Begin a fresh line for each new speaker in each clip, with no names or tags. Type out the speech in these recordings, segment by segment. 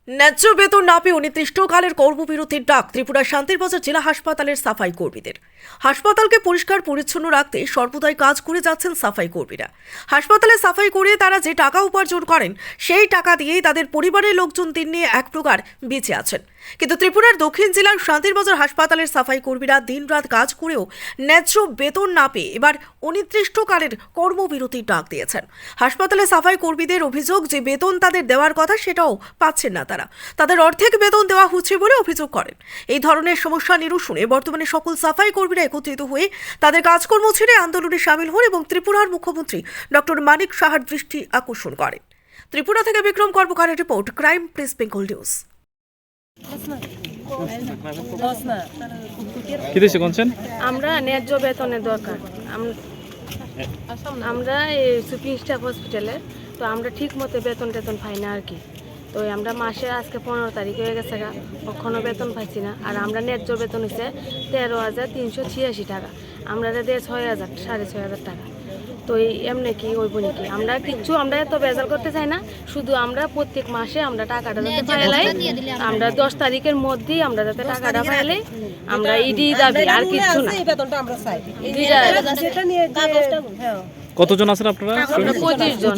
ন্যায্য বেতন না পেয়ে অনির্দিষ্টকালের কর্মবিরতির ডাক ত্রিপুরা শান্তিরবাজার জেলা হাসপাতালের সাফাই কর্মীদের। হাসপাতালকে পরিষ্কার পরিচ্ছন্ন রাখতে সর্বদাই কাজ করে যাচ্ছেন সাফাই কর্মীরা। হাসপাতালে সাফাই করে তারা যে টাকা উপার্জন করেন সেই টাকা দিয়েই তাদের পরিবারের লোকজন দিন নিয়ে এক প্রকার বেঁচে আছেন। কিন্তু ত্রিপুরার দক্ষিণ জেলার শান্তিরবাজার হাসপাতালের সাফাই কর্মীরা দিনরাত কাজ করেও ন্যায্য বেতন না পেয়ে এবার অনির্দিষ্টকালের কর্মবিরতির ডাক দিয়েছেন। হাসপাতালে সাফাই কর্মীদের অভিযোগ যে বেতন তাদের দেওয়ার কথা সেটাও পাচ্ছেন না তারা। তাদের অর্ধেক বেতন দেওয়া হচ্ছে বলে অভিযোগ করেন। এই ধরনের সমস্যা নিরসনে বর্তমানে সকল সাফাই কর্মীরা একত্রিত হয়ে তাদের কাজকর্ম ছেড়ে আন্দোলনে সামিল হন এবং ত্রিপুরার মুখ্যমন্ত্রী ডক্টর মানিক সাহার দৃষ্টি আকর্ষণ করেন। ত্রিপুরা থেকে বিক্রম কর্মকারের report, crime press Bengal news.
আমরা ন্যায্য বেতনের দরকার। আমরা সুপ্রিম স্টাফ হসপিটালের, তো আমরা ঠিক মতো বেতন পাই না আর কি। তো আমরা মাসে আজকে 15 তারিখ হয়ে গেছে, কখনো বেতন পাইছি না। আর আমরা ন্যায্য বেতন হচ্ছে 13,386 টাকা, আমরা দিয়ে 6,000 6,500 টাকা। তো এমনি কি ওইব নাকি? আমরা এত বেজাল করতে চাই না, শুধু আমরা প্রত্যেক মাসে আমরা টাকাটা যাতে পাইলাই, আমরা 10 তারিখের মধ্যেই আমরা যাতে টাকাটা পাইলে আমরা ইডি দাবি আর কিছু না।
কতজন আছেন আপনারা?
25 জন।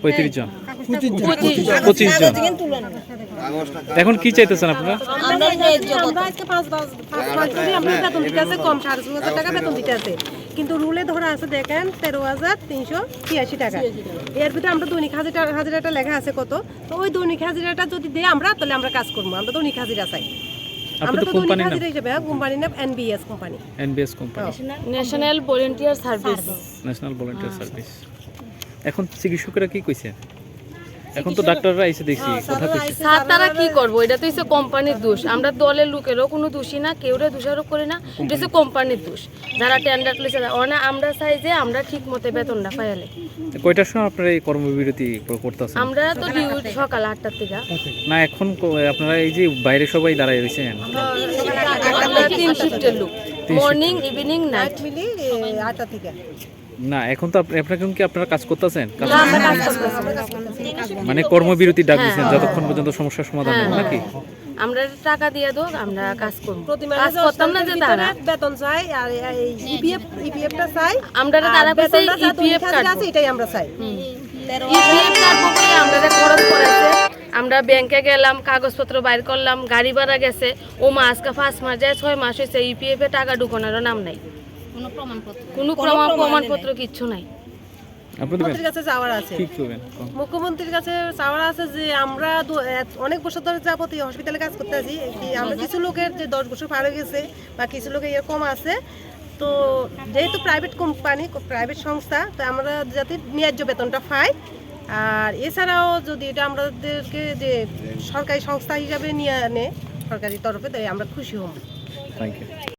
35 জন। এখন কি চাইতেছেন আপনারা?
আমরা আজকে 5 মাস ধরে আমরা বেতন দিতে আছে কম, 6,500 টাকা বেতন দিতে আছে, কিন্তু রুলে ধরা আছে দেখেন 13,386 টাকা। এর ভিতরে আমরা দৈনিক হাজিরাটা লেখা আছে কত, তো ওই দৈনিক হাজিরাটা যদি দেয় আমরা, তাহলে আমরা কাজ করবো। আমরা দৈনিক হাজিরা চাই। আমরা তো দৈনিক হাজিরা হিসেবে কোম্পানি না NBS company,
national volunteer service.
এখন চিকিৎসকেরা কি কইছে? এখন তো ডাক্তাররা এসে দেখছি কথা কইছে।
স্যার তারা কি করবো? এটা তো হচ্ছে কোম্পানির দোষ। আমরা দলের লোকেরও কোনো দোষী না, কেউরে দোষারোপ করি না, এটা হচ্ছে কোম্পানির দোষ। যারা টেন্ডার লইছে আমরা চাই যে আমরা ঠিক মতো বেতনটা পাইলে।
কয়টার সময় আপনারা এই কর্মবিরতি করতেছেন?
আমরা তো ডিউটি সকাল 8টার থেকে
না, এখন আপনারা এই যে বাইরে সবাই দাঁড়ায় রয়েছেন,
আমরা 3 শিফটের লোক, মর্নিং ইভিনিং নাইট
মিলি 8টা থেকে।
না এখন তো আপনারা কাজ করতেছেন, মানে কর্মবিরতি ডাক দিয়েছেন যতক্ষণ পর্যন্ত সমস্যার সমাধান হবে নাকি?
আমরা টাকা দিয়ে দাও, আমরা কাজ করব।
প্রতি
কাজ
মাসে
করতাম না যে তারা
বেতন চাই, আর ইপিএফটা চাই।
আমরা তারা কাছে ইপিএফ কার্ড
আছে, এটাই আমরা চাই।
ইপিএফ কার্ড বলে আমরা খরচ করেছে। আমরা ব্যাংকে গেলাম, কাগজপত্র বাইর করলাম, গাড়ি ভাড়া গেছে। ও আজকে 5 মাস যায়, 6 মাস হয়েছে, ইপিএফ এ টাকা ঢুকানোর নাম নাই, কোনো প্রমাণপত্র কিচ্ছু নাই।
মুখ্যমন্ত্রীর কাছে চাওয়ার আছে, মুখ্যমন্ত্রীর কাছে চাওয়ার আছে যে আমরা অনেক বছর ধরে যাবত এই হসপিটালে কাজ করতে আছি। আমরা কিছু লোকের যে 10 বছর পার হয়ে গেছে বা কিছু লোকের এরকম আছে, তো যেহেতু প্রাইভেট কোম্পানি, প্রাইভেট সংস্থা, তো আমরা যাতে ন্যায্য বেতনটা পাই। আর এছাড়াও যদি এটা আমাদেরকে যে সরকারি সংস্থা হিসাবে নিয়ে আনে সরকারি তরফে, তাই আমরা খুশি হব।
Thank you.